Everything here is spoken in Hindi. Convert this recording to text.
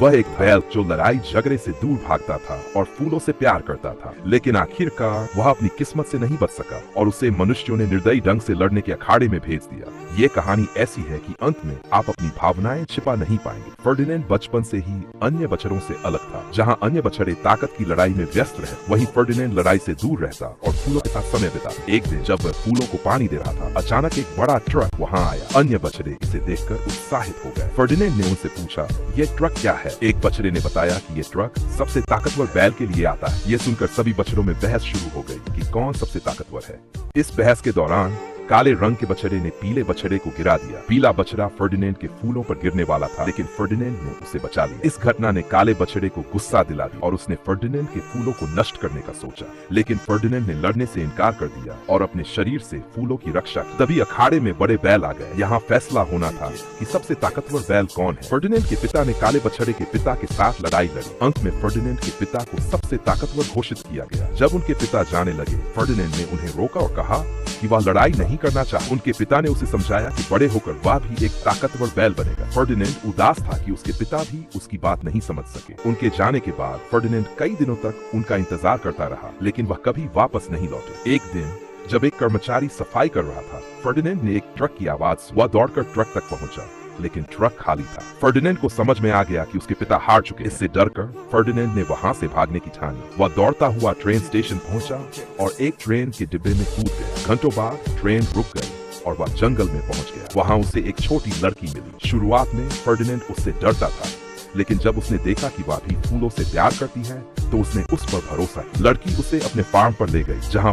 वह एक बैल जो लड़ाई झगड़े से दूर भागता था और फूलों से प्यार करता था, लेकिन आखिरकार वह अपनी किस्मत से नहीं बच सका और उसे मनुष्यों ने निर्दयी ढंग से लड़ने के अखाड़े में भेज दिया। ये कहानी ऐसी है कि अंत में आप अपनी भावनाएं छिपा नहीं पाएंगे। फर्डिनेंड बचपन से ही अन्य बछड़ों से अलग था। जहां अन्य बछड़े ताकत की लड़ाई में व्यस्त रहे, वहीं फर्डिनेंड लड़ाई से दूर रहता और फूलों के साथ समय बिताता। एक दिन जब वह फूलों को पानी दे रहा था, अचानक एक बड़ा ट्रक वहां आया। अन्य बछड़े इसे देखकर उत्साहित हो गए। फर्डिनेंड ने उनसे पूछा, ये ट्रक क्या है? एक बछड़े ने बताया कि ये ट्रक सबसे ताकतवर बैल के लिए आता है। ये सुनकर सभी बछड़ों में बहस शुरू हो गई कि कौन सबसे ताकतवर है। इस बहस के दौरान काले रंग के बछड़े ने पीले बछड़े को गिरा दिया। पीला बछड़ा फर्डिनेंड के फूलों पर गिरने वाला था, लेकिन फर्डिनेंड ने उसे बचा लिया। इस घटना ने काले बछड़े को गुस्सा दिला दिया और उसने फर्डिनेंड के फूलों को नष्ट करने का सोचा, लेकिन फर्डिनेंड ने लड़ने से इनकार कर दिया और अपने शरीर से फूलों की रक्षा की। तभी अखाड़े में बड़े बैल आ गए। यहाँ फैसला होना था कि सबसे ताकतवर बैल कौन है। फर्डिनेंड के पिता ने काले बछड़े के पिता के साथ लड़ाई लड़ी। अंत में फर्डिनेंड के पिता को सबसे ताकतवर घोषित किया गया। जब उनके पिता जाने लगे, फर्डिनेंड ने उन्हें रोका और कहा कि वह लड़ाई नहीं करना चाहता। उनके पिता ने उसे समझाया कि बड़े होकर वह भी एक ताकतवर बैल बनेगा। फर्डिनेंड उदास था कि उसके पिता भी उसकी बात नहीं समझ सके। उनके जाने के बाद फर्डिनेंड कई दिनों तक उनका इंतजार करता रहा, लेकिन वह कभी वापस नहीं लौटे। एक दिन जब एक कर्मचारी सफाई कर रहा था, फर्डिनेंड ने एक ट्रक की आवाज सुनी। वह दौड़कर ट्रक तक पहुंचा, लेकिन ट्रक खाली था। फर्डिनेंड को समझ में आ गया कि उसके पिता हार चुके। इससे डरकर फर्डिनेंड ने वहां से भागने की ठानी। वह दौड़ता हुआ ट्रेन स्टेशन पहुंचा और एक ट्रेन के डिब्बे में कूद गया। घंटों बाद ट्रेन रुक गई और वह जंगल में पहुंच गया। वहां उसे एक छोटी लड़की मिली। शुरुआत में फर्डिनेंड उससे डरता था, लेकिन जब उसने देखा कि वह भी फूलों से प्यार करती है, तो उसने उस पर भरोसा किया। लड़की उसे अपने फार्म पर ले गई, जहां